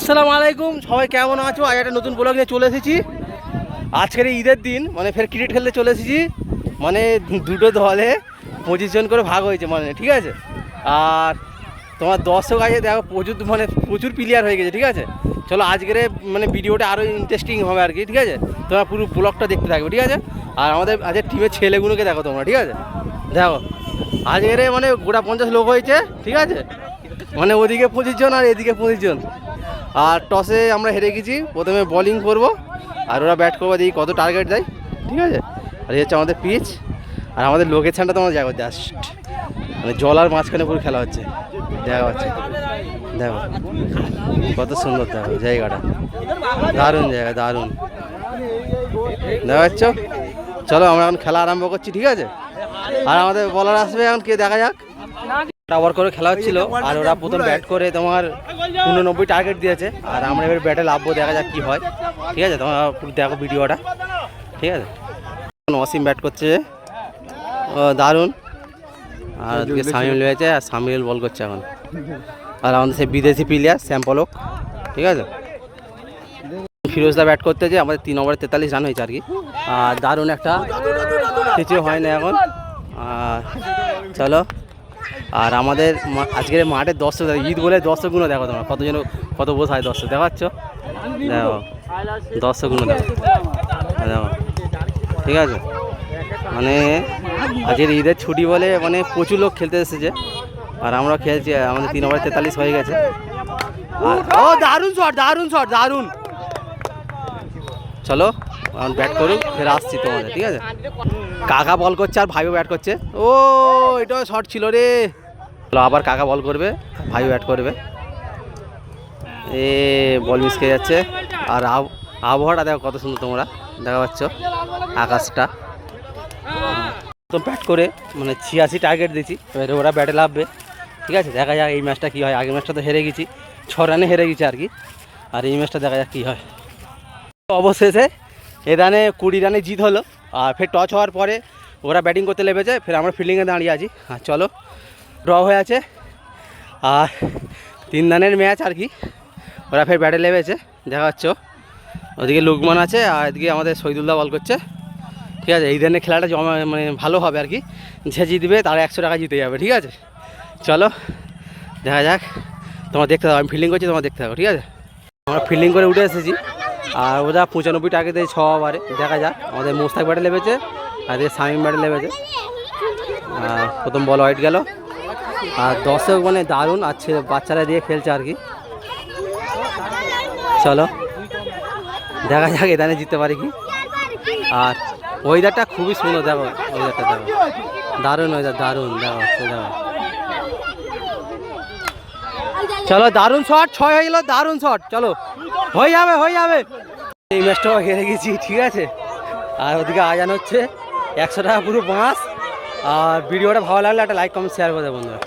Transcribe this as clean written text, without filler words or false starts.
আসসালামু আলাইকুম, সবাই কেমন আছো? আজ একটা নতুন ব্লগ নিয়ে চলে এসেছি। আজকের এই ঈদের দিন মানে ফের ক্রিকেট খেলতে চলে এসেছি। মানে দুটো দলে 25 জন করে ভাগ হয়েছে, মানে ঠিক আছে। আর তোমার দর্শক আছে দেখো, প্রচুর প্লেয়ার হয়ে গেছে, ঠিক আছে। চলো আজকের মানে ভিডিওটা আরও ইন্টারেস্টিং হবে আর কি, ঠিক আছে। তোমরা পুরো ব্লগটা দেখতে থাকবে, ঠিক আছে। আর আমাদের আজকের টিমের ছেলেগুলোকে দেখো তোমরা, ঠিক আছে। দেখো আজকের মানে গোটা 50 লোক হয়েছে, ঠিক আছে। মানে ওদিকে 25 জন আর এদিকে 25 জন। আর টসে আমরা হেরে গেছি, প্রথমে বোলিং করব আর ওরা ব্যাট করবো, দেখি কত টার্গেট দেয়, ঠিক আছে। আর এই হচ্ছে আমাদের পিচ, আর আমাদের লোকেশনটা তোমার দেখো জাস্ট মানে জল আর মাঝখানে পুরো খেলা হচ্ছে, দেখা হচ্ছে। দেখো কত সুন্দর, দেখো জায়গাটা দারুণ জায়গা, দারুণ দেখা যাচ্ছ। চলো আমরা এখন খেলা আরম্ভ করছি, ঠিক আছে। আর আমাদের বলার আসবে এখন, কে দেখা যাক। ওভার করে খেলা হচ্ছিল আর ওরা প্রথম ব্যাট করে তোমার 89 টার্গেট দিয়েছে। আর আমরা এবার ব্যাটে লাভবো, দেখা যাক কি হয়, ঠিক আছে। তোমরা পুরো দেখো ভিডিওটা, ঠিক আছে। অসীম ব্যাট করছে, দারুণ। আর ওদিকে সামিউল হয়েছে, আর সামিউল বল করছে এখন। আর আমাদের সেই বিদেশি প্লেয়ার শ্যাম পলক, ঠিক আছে। ফিরোজদা ব্যাট করতেছে, আমাদের 3 ওভারে 43 রান হয়েছে আর কি। আর দারুণ একটা কিছু হয় না এখন। চলো। আর আমাদের আজকের মাঠের দর্শক, ঈদ বলে দর্শকগুলো দেখো তোমরা, কতজন কত বোঝায় দর্শক, দেখাচ্ছ। দেখো দর্শকগুলো দেখো, দেখো, ঠিক আছে। মানে আজকের ঈদের ছুটি বলে মানে প্রচুর লোক খেলতে এসেছে। আর আমরা খেলছি, আমাদের 3 ওভারে 43 হয়ে গেছে। আর ও দারুণ শট, দারুণ শট, দারুণ। চলো এখন ব্যাট করুক, ফের আসছি তোমাদের, ঠিক আছে। কাকা বল করছে আর ভাইও ব্যাট করছে। ও এটাও শট ছিল রে। চলো আবার কাকা বল করবে, ভাইও ব্যাট করবে। এ বল মিস খেয়ে যাচ্ছে। আর আবহাওয়াটা দেখো কত সুন্দর, তোমরা দেখা পাচ্ছ আকাশটা। তো ব্যাট করে মানে 86 টার্গেট দিয়েছি, এবারে ওরা ব্যাটে লাভবে, ঠিক আছে। দেখা যাক এই ম্যাচটা কী হয়। আগের ম্যাচটা তো হেরে গেছি, 6 রানে হেরে গেছি আর কি। আর এই ম্যাচটা দেখা যাক কী হয়। অবশেষে এ রানে 20 রানে জিত হলো। আর ফের টচ হওয়ার পরে ওরা ব্যাটিং করতে লেগেছে, ফের আমরা ফিল্ডিংয়ে দাঁড়িয়ে আছি। আর চলো ড্র হয়ে আছে, আর 3 রানের ম্যাচ আর কি। ওরা ফের ব্যাটে লেগেছে, দেখা পাচ্ছ। ওদিকে লুকমান আছে আর এদিকে আমাদের শহীদুল্লাহ বল করছে, ঠিক আছে। এই ধরনের খেলাটা জমা মানে ভালো হবে আর কি। যে জিতবে তারা 100 টাকা জিতে যাবে, ঠিক আছে। চলো দেখা যাক, তোমার দেখতে থাকো, আমি ফিল্ডিং করছি, তোমার দেখতে থাকো, ঠিক আছে। আমরা ফিল্ডিং করে উঠে এসেছি। আর ওরা 95 টার্গেট দিয়ে 6 ওভারে, দেখা যাক। আমাদের মোস্তাক ব্যাটে লেগেছে আর এদিকে শামীম ব্যাটে লেগেছে। প্রথম বল ওয়াইড গেল। আর দর্শক মানে দারুণ, আর বাচ্চারা দিয়ে খেলছে আর কি। চলো দেখা যাক এখানে জিততে পারি কি। আর ওয়েদারটা খুবই সুন্দর, দেখো ওয়েদারটা, দেখো দারুণ ওয়েদার, দারুণ। দেখো দেখো, চলো দারুণ শট, 6 হয়ে গেল, দারুণ শট। চলো হয়ে যাবে, হয়ে যাবে। এই ম্যাচটাও হেরে গেছি, ঠিক আছে। আর ওদিকে আজান হচ্ছে, 100 টাকা পুরো বাঁশ। আর ভিডিওটা ভালো লাগলে একটা লাইক কমেন্ট শেয়ার করে দেবো বন্ধুরা।